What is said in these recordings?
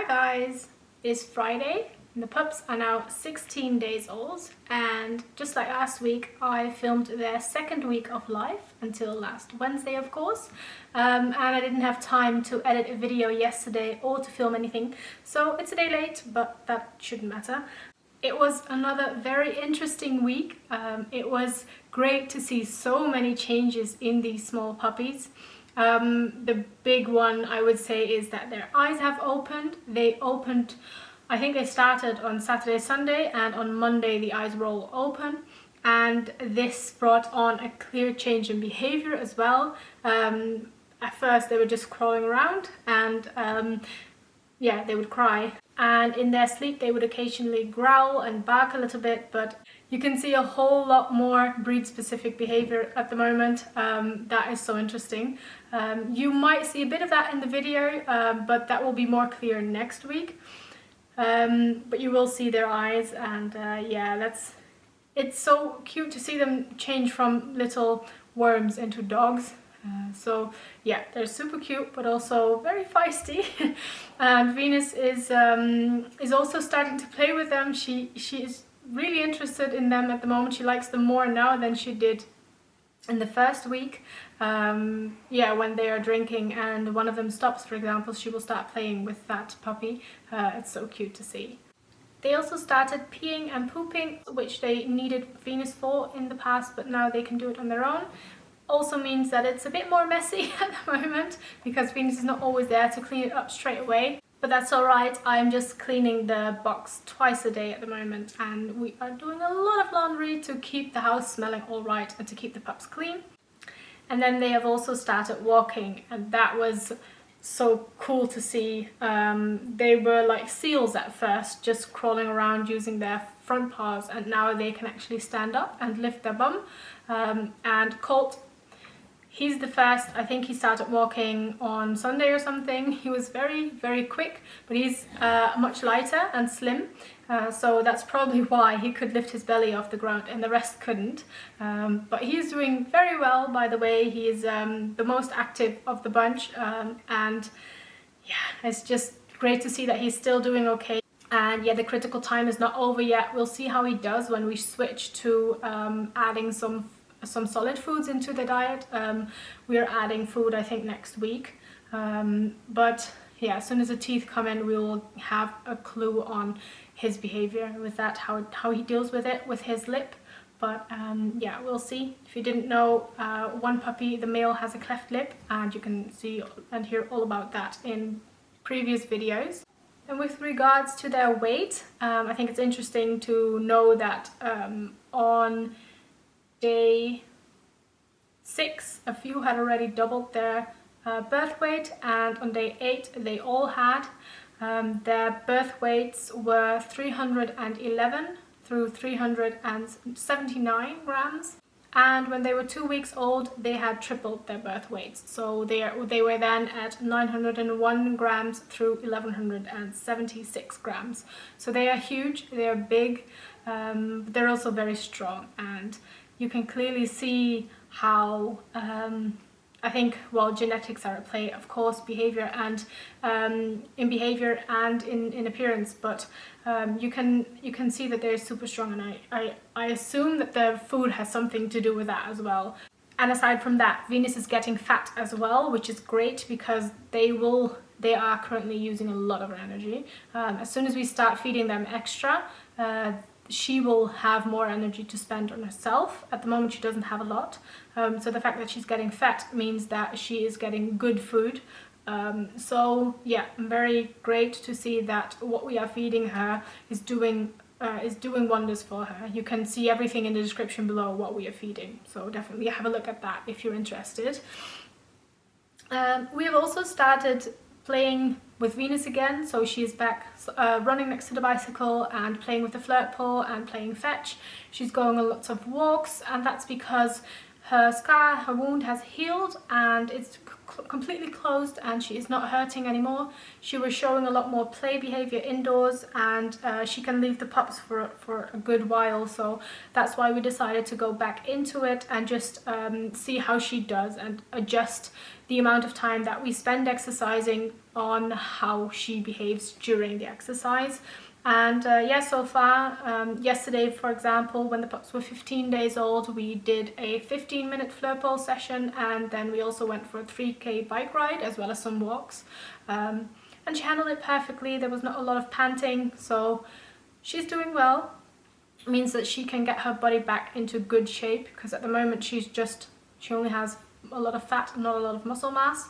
Hi guys, it's Friday and the pups are now 16 days old, and just like last week I filmed their second week of life until last Wednesday, of course, and I didn't have time to edit a video yesterday or to film anything, so it's a day late, but that shouldn't matter. It was another very interesting week. It was great to see so many changes in these small puppies. The big one I would say is that their eyes have opened. They opened, I think they started on Saturday, Sunday, and on Monday the eyes were all open, and this brought on a clear change in behavior as well. At first they were just crawling around and yeah, they would cry, and in their sleep they would occasionally growl and bark a little bit, but you can see a whole lot more breed-specific behavior at the moment. That is so interesting. You might see a bit of that in the video, but that will be more clear next week. But you will see their eyes, and yeah, it's so cute to see them change from little worms into dogs. So yeah, they're super cute, but also very feisty. And Venus is also starting to play with them. She is really interested in them at the moment. She likes them more now than she did in the first week. Yeah, when they are drinking and one of them stops, for example, she will start playing with that puppy. It's so cute to see. They also started peeing and pooping, which they needed Venus for in the past, but now they can do it on their own. Also means that it's a bit more messy at the moment because Venus is not always there to clean it up straight away. But that's alright, I'm just cleaning the box twice a day at the moment, and we are doing a lot of laundry to keep the house smelling alright and to keep the pups clean. And then they have also started walking, and that was so cool to see. They were like seals at first, just crawling around using their front paws, and now they can actually stand up and lift their bum. And Colt, he's the first. I think he started walking on Sunday or something. He was very, very quick, but he's much lighter and slim. So that's probably why he could lift his belly off the ground and the rest couldn't. But he's doing very well, by the way. He is the most active of the bunch. And yeah, it's just great to see that he's still doing okay. And yeah, the critical time is not over yet. We'll see how he does when we switch to adding some solid foods into the diet. We are adding food, I think, next week. But yeah, as soon as the teeth come in, we will have a clue on his behavior with that, how he deals with it with his lip. But yeah, we'll see. If you didn't know, one puppy, the male, has a cleft lip, and you can see and hear all about that in previous videos. And with regards to their weight, I think it's interesting to know that on day 6, a few had already doubled their birth weight, and on day 8 they all had. Their birth weights were 311 through 379 grams, and when they were 2 weeks old they had tripled their birth weights, so they were then at 901 grams through 1176 grams. So they are huge, they are big, they're also very strong, and you can clearly see how I think, well, genetics are at play, of course, behavior and in behavior and in appearance, but you can see that they're super strong, and I assume that the food has something to do with that as well. And aside from that, Venus is getting fat as well, which is great because they are currently using a lot of energy. As soon as we start feeding them extra, she will have more energy to spend on herself. At the moment she doesn't have a lot, so the fact that she's getting fat means that she is getting good food. So yeah, very great to see that what we are feeding her is doing wonders for her. You can see everything in the description below what we are feeding, so definitely have a look at that if you're interested. We have also started playing with Venus again, so she's back running next to the bicycle and playing with the flirt pole and playing fetch. She's going on lots of walks, and that's because her scar, her wound, has healed and it's completely closed and she is not hurting anymore. She was showing a lot more play behavior indoors, and she can leave the pups for a good while, so that's why we decided to go back into it and just see how she does and adjust the amount of time that we spend exercising on how she behaves during the exercise. And yeah, so far, yesterday, for example, when the pups were 15 days old, we did a 15-minute fleur pole session, and then we also went for a 3K bike ride as well as some walks. And she handled it perfectly. There was not a lot of panting, so she's doing well. It means that she can get her body back into good shape, because at the moment she only has a lot of fat and not a lot of muscle mass.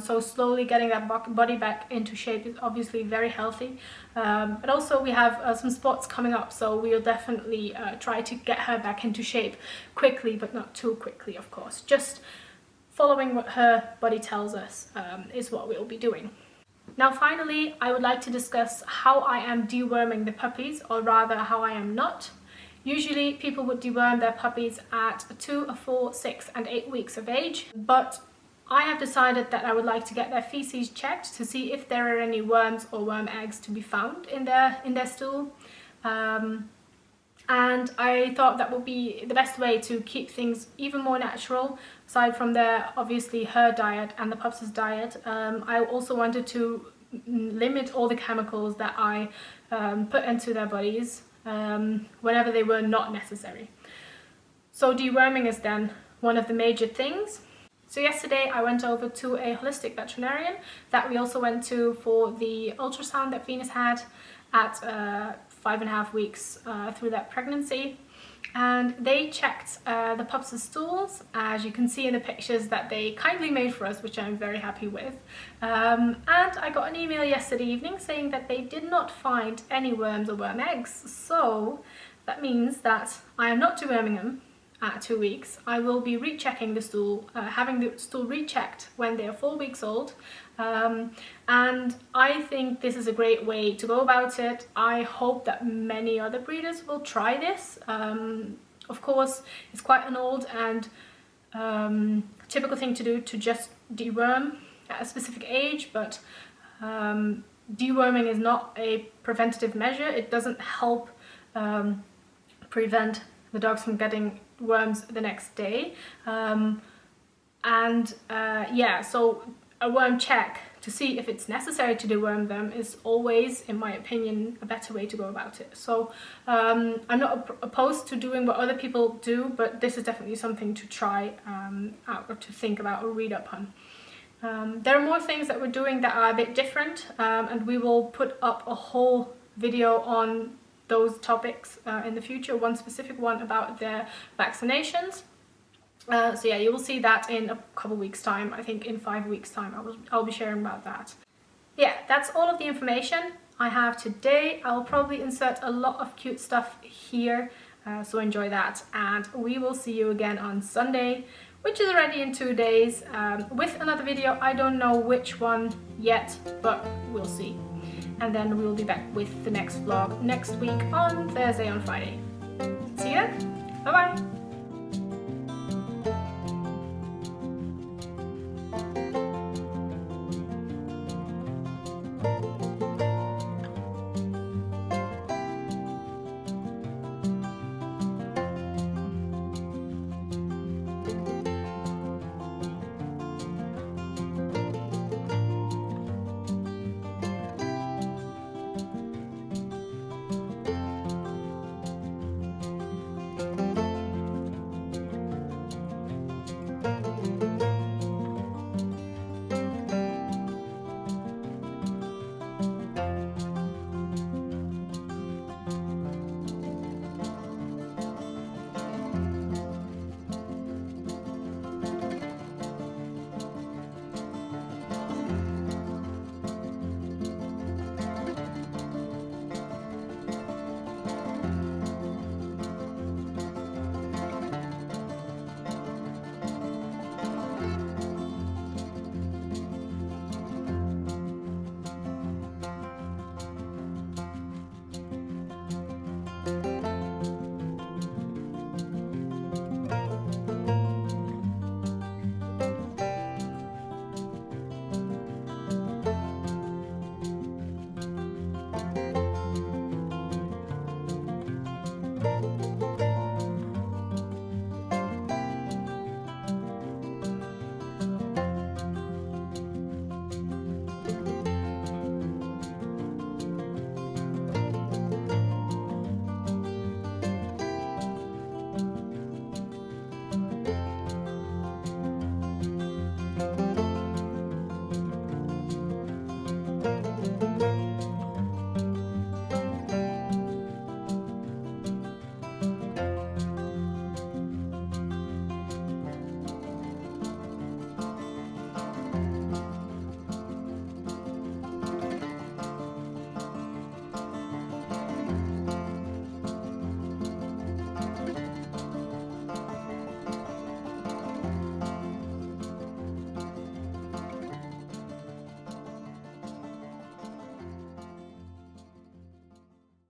So slowly getting that body back into shape is obviously very healthy. But also we have some sports coming up, so we'll definitely try to get her back into shape quickly, but not too quickly, of course. Just following what her body tells us is what we'll be doing. Now finally, I would like to discuss how I am deworming the puppies, or rather how I am not. Usually people would deworm their puppies at 2, 4, 6 and 8 weeks of age, but I have decided that I would like to get their feces checked to see if there are any worms or worm eggs to be found in their stool. And I thought that would be the best way to keep things even more natural, aside from obviously her diet and the pups' diet. I also wanted to limit all the chemicals that I put into their bodies whenever they were not necessary. So deworming is then one of the major things. So yesterday I went over to a holistic veterinarian that we also went to for the ultrasound that Venus had at 5.5 weeks through that pregnancy, and they checked the pups' stools, as you can see in the pictures that they kindly made for us, which I'm very happy with. And I got an email yesterday evening saying that they did not find any worms or worm eggs, so that means that I am not deworming them at 2 weeks. I will be rechecking the stool, having the stool rechecked when they are 4 weeks old. And I think this is a great way to go about it. I hope that many other breeders will try this. Of course, it's quite an old and typical thing to do, to just deworm at a specific age, but deworming is not a preventative measure. It doesn't help prevent the dogs from getting worms the next day. Yeah, so a worm check to see if it's necessary to deworm them is always, in my opinion, a better way to go about it. So I'm not opposed to doing what other people do, but this is definitely something to try out, or to think about or read up on. There are more things that we're doing that are a bit different, and we will put up a whole video on those topics in the future, one specific one about their vaccinations. So yeah, you will see that in a couple weeks time. I think in 5 weeks time I'll be sharing about that. Yeah, that's all of the information I have today. I'll probably insert a lot of cute stuff here, so enjoy that, and we will see you again on Sunday, which is already in 2 days, with another video. I don't know which one yet, but we'll see. And then we will be back with the next vlog next week on Thursday, on Friday. See you then. Bye bye.